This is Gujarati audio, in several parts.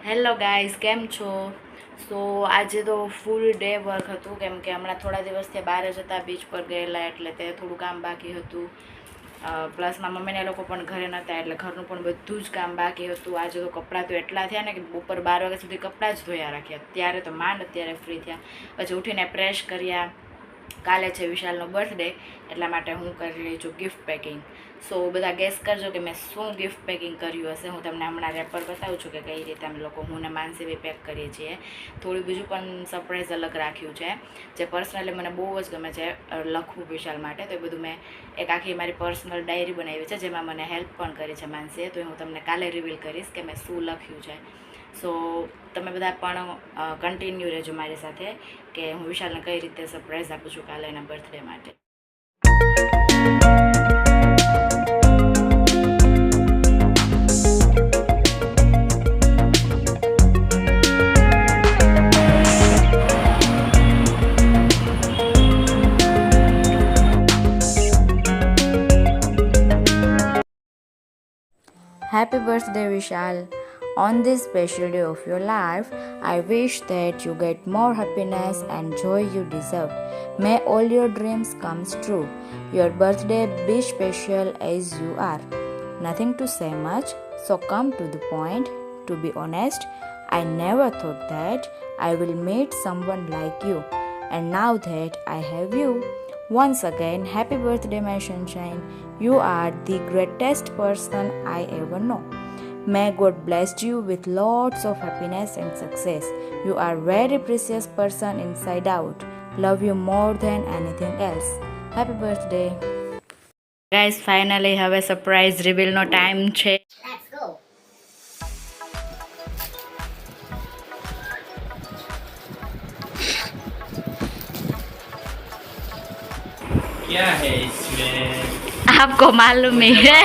હેલો ગાઈઝ, કેમ છો? સો આજે તો ફૂલ ડે વર્ક હતું, કેમ કે હમણાં થોડા દિવસથી બહાર જ હતા, બીચ પર ગયેલા, એટલે તે થોડું કામ બાકી હતું. પ્લસમાં મમ્મીને લોકો પણ ઘરે નહોતા, એટલે ઘરનું પણ બધું જ કામ બાકી હતું. આજે તો કપડાં તો એટલા થયા ને કે બપોર 12 વાગ્યા સુધી કપડાં જ ધોયા રાખ્યા. ત્યારે તો માંડ અત્યારે ફ્રી થયા. પછી ઉઠીને પ્રેશ કર્યા. કાલે છે વિશાલનો બર્થડે, એટલા માટે હું કરી રહી છું ગિફ્ટ પેકિંગ. સો બધા ગેસ કરજો કે મેં શું ગિફ્ટ પેકિંગ કર્યું હશે. હું તમને હમણાં રેપર બતાવું છું કે કઈ રીતે અમે લોકો હું ને માનસી બી પેક કરીએ છીએ. થોડું બીજું પણ સરપ્રાઈઝ અલગ રાખ્યું છે, જે પર્સનલી મને બહુ જ ગમે છે લખવું વિશાલ માટે. તો એ બધું મેં એક આખી મારી પર્સનલ ડાયરી બનાવી છે, જેમાં મને હેલ્પ પણ કરી છે માનસીએ. તો હું તમને કાલે રિવીલ કરીશ કે મેં શું લખ્યું છે. સો તમે બધા પણ કન્ટિન્યુ રહેજો મારી સાથે કે હું વિશાલને કઈ રીતે સરપ્રાઈઝ આપું છું કાલે એના બર્થડે માટે. Happy birthday, Vishal. On this special day of your life, I wish that you get more happiness and joy you deserve. May all your dreams come true. Your birthday be special as you are. Nothing to say much, so come to the point. To be honest, I never thought that I will meet someone like you. And now that I have you, once again, happy birthday, my sunshine. You are the greatest person I ever know. May God bless you with lots of happiness and success. You are very precious person inside out. Love you more than anything else. Happy birthday. Guys, finally હવે સરપ્રાઈઝ રિવીલ નો ટાઈમ છે. Let's go. क्या है इसमें? आपको मालूम ही है.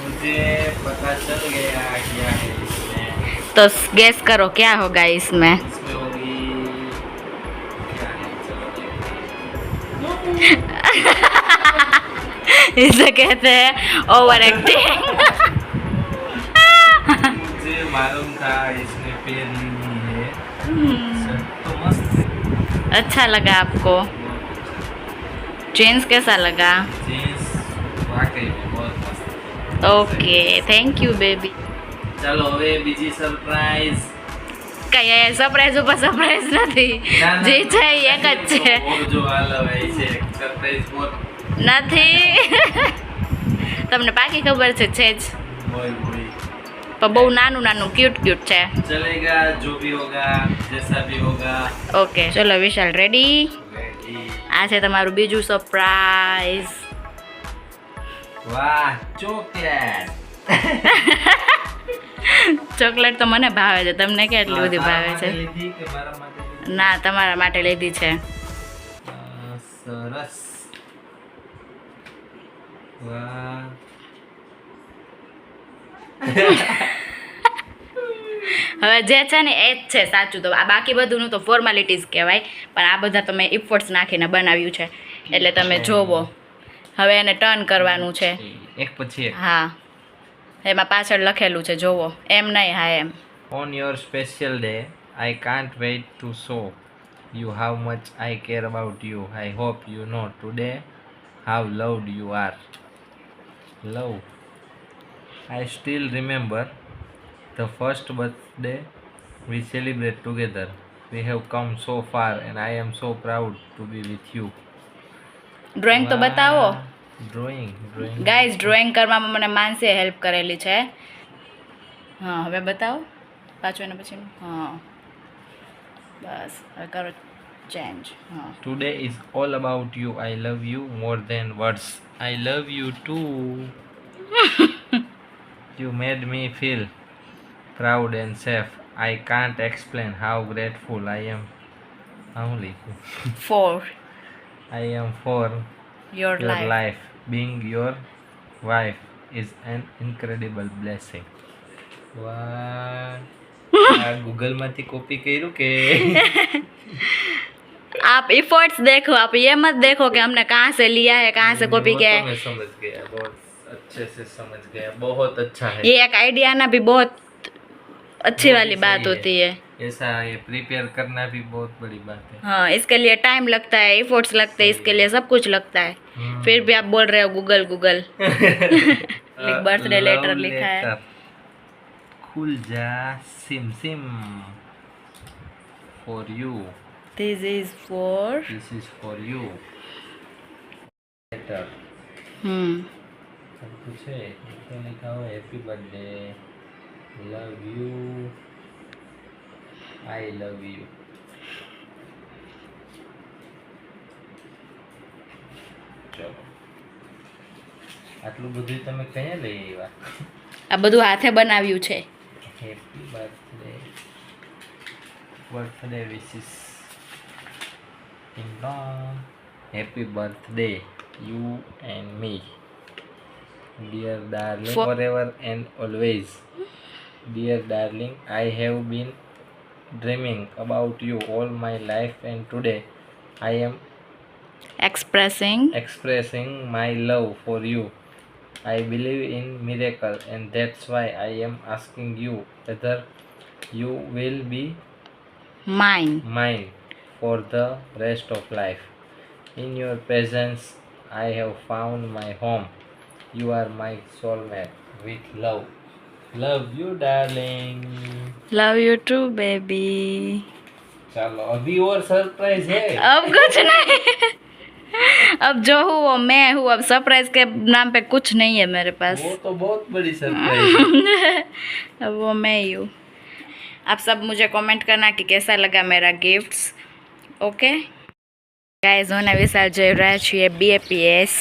मुझे पता चल गया क्या है इसमें. तो गेस करो क्या होगा इसमें. इसमें होगी क्या है, चलो देखते हैं. इसे कहते हैं ओवर एक्टिंग. मुझे मालूम था इसमें पेन नहीं है. शर्ट तो मस्त है. अच्छा लगा आपको? जीन्स कैसा लगा? जीन्स वाकई में बहुत मस्त. Okay, thank you baby. ચાલો હવે બીજી સરપ્રાઈઝ. કઈ સરપ્રાઈઝ ઉપર સરપ્રાઈઝ નથી, જે છે એ એક જ છે. જો હાલ હવે છે સરપ્રાઈઝ બોલ નથી. તમને પાકી ખબર છે જ, બોલ બોલ. પણ બહુ નાનું નાનું ક્યુટ ક્યુટ છે. चलेगा जो भी होगा जैसा भी होगा. ઓકે ચલો વિશાલ, રેડી? Ready. આ છે તમારું બીજું સરપ્રાઈઝ. વાહ, ચોકલેટ. ચોકલેટ તો મને ભાવે છે, તમને કેટલી બધી ભાવે છે? લીધી કે મારા માટે લીધી? ના, તમારા માટે લીધી છે. સરસ. વાહ. હવે જે છે ને એ જ છે સાચું. તો આ બાકી બધુંનું તો ફોર્માલિટીઝ કહેવાય, પણ આ બધા તમે ઇફર્ટ્સ નાખીને બનાવ્યું છે, એટલે તમે જોવો. હવે એને ટર્ન કરવાનું છે. એક પછી એક. હા, એમાં પાછળ લખેલું છે, જોવો. એમ નહીં, હા એમ. On your special day, I can't wait to show you how much I care about you. I hope you know today how loved you are. Love. I still remember the first birthday we celebrate together. We have come so far and I am so proud to be with you. Drawing તો બતાવો. Drawing. ગાઈઝ, ડ્રોઈંગ કરવામાં મને માનસીએ હેલ્પ કરેલી છે. હા, હવે બતાવો પાછું એને પછી. હા બસ, હવે કરો ચેન્જ. હા, Today is all about you. I love you more than words. I love you too. You made me feel proud and safe. I can't explain how grateful I am. Only for I am for your your life. life. Being your wife is an incredible blessing. વાહ. આ ગૂગલ માંથી કોપી કર્યું કે? आप इफर्ट्स देखो, आप ये मत देखो कि हमने कहाँ से लिया है, कहाँ से कॉपी किया है. मैं समझ गया. बहुत अच्छे से समझ गया, बहुत अच्छा है। ये एक आइडिया आना भी बहुत अच्छी वो वाली भी बात सही है। होती है। ऐसा ये प्रिपेयर करना भी बहुत बड़ी बात है। हाँ, इसके लिए टाइम लगता है, एफर्ट्स लगते हैं, सही इसके है। लिए सब कुछ लगता है। फिर भी आप बोल रहे हो गूगल गूगल। बर्थडे लेटर लिखा है। खुल जा SIM SIM for you, this is for. This is for you later. सब कुछ है, तो लिखा हुआ happy birthday, love you, I love you. ચલો આટલું બધું તમે કયા લઈ આવ્યા? આ બધું હાથે બનાવ્યું છે. Happy birthday, birthday wishes happy birthday you and me, dear darling, forever and always, dear darling, I have been dreaming about you all my life, and today I am expressing my love for you. I believe in miracle, and that's why I am asking you whether you will be mine for the rest of life. In your presence I have found my home. You are my soulmate. With love. Love you darling. Love you too baby. चलो अभी और सरप्राइज है. अब कुछ नहीं. अब जो हूँ वो मैं हूँ. अब सरप्राइज के नाम पे कुछ नहीं है मेरे पास. वो तो बहुत बड़ी सरप्राइज है. अब वो मैं ही हूँ. आप सब मुझे कमेंट करना कि कैसा लगा मेरा गिफ्ट्स. ओके गाइस, હું ને વિશાલ જઈ રહ્યા છીએ BAPS.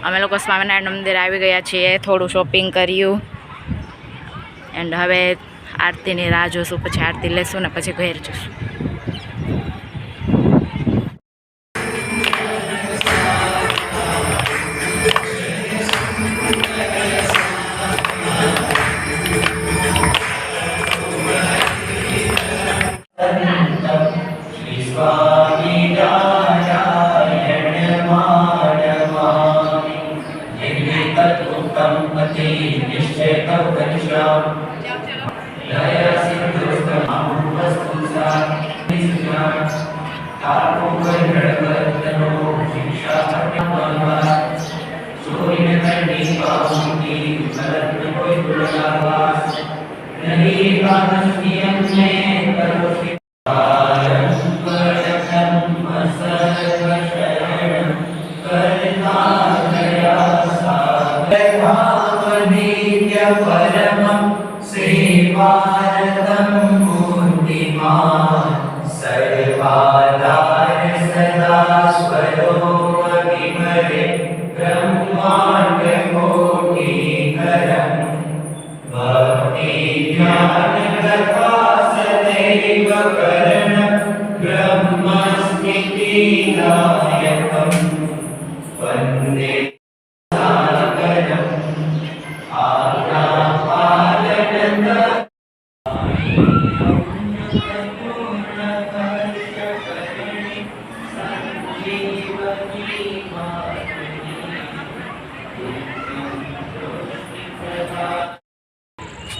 અમે લોકો સ્વામિનારાયણ મંદિર આવી ગયા છીએ. થોડું શોપિંગ કર્યું એન્ડ હવે આરતીની રાહ જોશું. પછી આરતી લેશું ને પછી ઘેર જશું.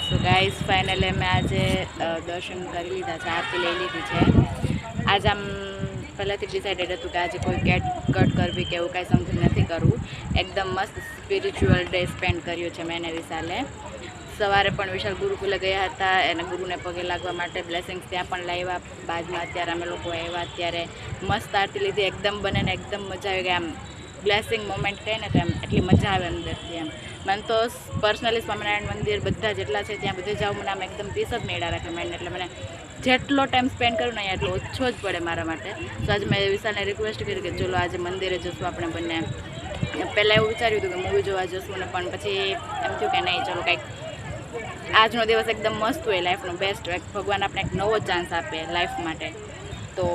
સો ગાઈઝ ફાઇનલી અમે આજે દર્શન કરી લીધા છે. આરતી લઈ લીધી છે. આજે આમ પહેલાંથી ડિસાઇડેડ હતું કે આજે કોઈ કટ કરવી કે એવું કાંઈ સમથિંગ નથી કરવું. એકદમ મસ્ત સ્પિરિચ્યુઅલ ડે સ્પેન્ડ કર્યો છે મેં ને વિશાલે. સવારે પણ વિશાલ ગુરુકુલે ગયા હતા અને ગુરુને પગે લાગવા માટે બ્લેસિંગ્સ ત્યાં પણ લાવ્યા. બાદમાં અત્યારે અમે લોકો આવ્યા ત્યારે મસ્ત આરતી લીધી. એકદમ બને ને એકદમ મજા આવી ગઈ. આમ બ્લેસિંગ મોમેન્ટ કહે ને તો એમ એટલી મજા આવે અંદરથી. એમ મને તો પર્સનલી સ્વામિનારાયણ મંદિર બધા જેટલા છે ત્યાં બધે જાઉં મને આમ એકદમ પીસ જ મેળા રાખે માઇન્ડ. એટલે મને જેટલો ટાઈમ સ્પેન્ડ કરું ને એટલો ઓછો જ પડે મારા માટે. તો આજે મેં વિશાલને રિક્વેસ્ટ કરી કે ચલો આજે મંદિરે જશું આપણે બંને. પહેલાં એવું વિચાર્યું હતું કે મૂવી જોવા જશું ને, પણ પછી એમ થયું કે નહીં ચલો કંઈક આજનો દિવસ એકદમ મસ્ત હોય, લાઈફનો બેસ્ટ હોય. ભગવાન આપણે એક નવો ચાન્સ આપે લાઈફ માટે. તો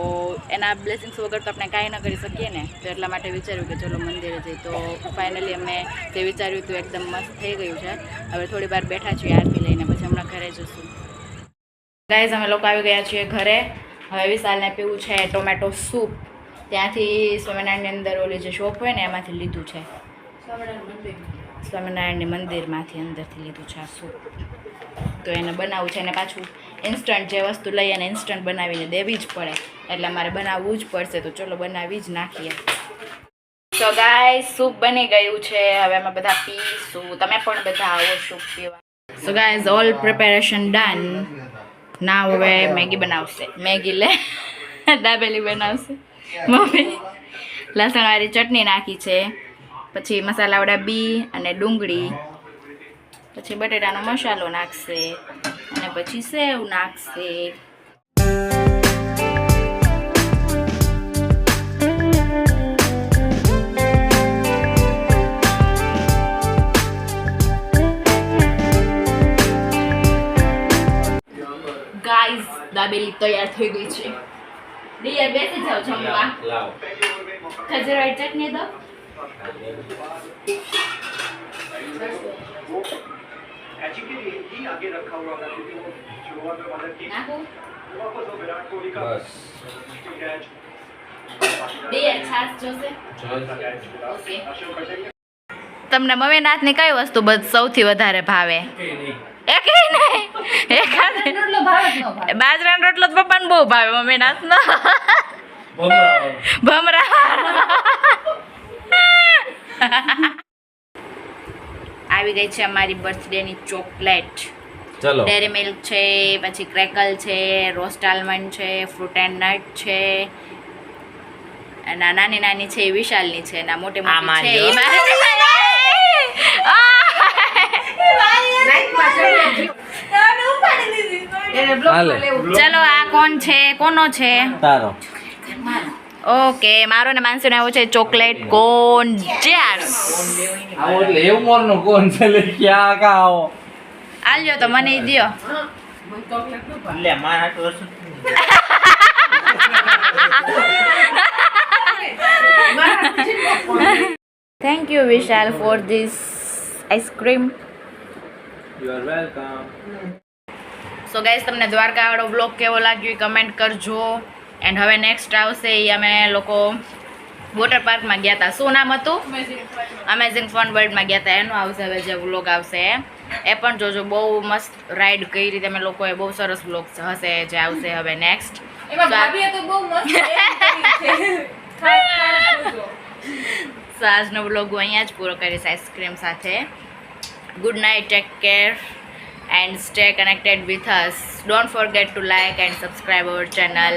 એના બ્લેસિંગ્સ વગર તો આપણે કાંઈ ન કરી શકીએ ને, તો એટલા માટે વિચાર્યું કે ચલો મંદિરે જઈએ. તો ફાઇનલી અમે જે વિચાર્યું હતું એકદમ મસ્ત થઈ ગયું છે. હવે થોડી વાર બેઠા છીએ આરતી લઈને, પછી હમણાં ઘરે જશું. ગાઈઝ અમે લોકો આવી ગયા છીએ ઘરે. હવે વિશાલને પીવું છે ટોમેટો સૂપ. ત્યાંથી સ્વામિનારાયણની અંદર ઓલી જે શોપ હોય ને એમાંથી લીધું છે. સ્વામિનારાયણની મંદિરમાંથી અંદરથી લીધું છે આ સૂપ. તો એને બનાવવું છે, અને પાછું ઇન્સ્ટન્ટ જે વસ્તુ લઈએ અને ઇન્સ્ટન્ટ બનાવીને દેવી જ પડે, એટલે અમારે બનાવવું જ પડશે. તો ચલો બનાવી જ નાખીએ. તો ગાઈઝ સૂપ બની ગયું છે. હવે અમે બધા પીશું. તમે પણ બધા આવો સૂપ પીવા. So guys all preparation done. ના હવે મેગી બનાવશે. મેગી લે દાબેલી બનાવશે મમ્મી. લસણવાળી ચટણી નાખી છે, પછી મસાલાવાળા બી અને ડુંગળી, પછી બટેટાનો મસાલો નાખશે, અને પછી સેવ નાખશે. ગાઈઝ દાબેલી તૈયાર થઈ ગઈ છે. ડિયર બેસી જાઓ જમવા. ખજૂરવાળી ચટણી દો. નાખું બસ ડિયર છાશ જોશે. ઓકે. તમને મમ્મીના હાથની કઈ વસ્તુ સૌથી વધારે ભાવે? એક નહીં, બાજરાનો રોટલો તો પપ્પાને બહુ ભાવે. મમ્મીના હાથનો ભમરા. આવી ગઈ છે અમારી બર્થડેની ચોકલેટ. ચલો ડેરી મિલ્ક છે, પછી ક્રેકલ છે, રોસ્ટ આલમંડ છે, ફ્રૂટ એન્ડ નટ છે. અને નાની નાની છે એ વિશાલની છે, અને મોટી મોટી છે એ મારી. ચલો આ કોણ છે? કોનો છે? તારો. ઓકે, મારો ને માનસીનો આવ્યો છે ચોકલેટ કોન ચેર્સ. આવો એટલે એવું મોરનો કોણ છે લે ક્યાં કા આવો. આલ્યો તો મને ઈ દ્યો. લે મારા તો thank you Vishal for this ice cream. You are welcome. So guys તમને દ્વારકાવાળો બ્લોગ કેવો લાગ્યો એ કમેન્ટ કરજો. એન્ડ હવે નેક્સ્ટ આવશે એ અમે લોકો વોટર પાર્કમાં ગયા હતા. શું નામ હતું? અમેઝિંગ ફન વર્લ્ડમાં ગયા હતા. એનો આવશે હવે જે વ્લોગ આવશે એ પણ જોજો. બહુ મસ્ત રાઈડ કરી તમે લોકોએ. બહુ સરસ વ્લોગ હશે જે આવશે હવે નેક્સ્ટ. સો આજનો વ્લોગ હું અહીંયા જ પૂરો કરીશ આઈસ્ક્રીમ સાથે. Good night, take care and stay connected with us. Don't forget to like and subscribe our channel.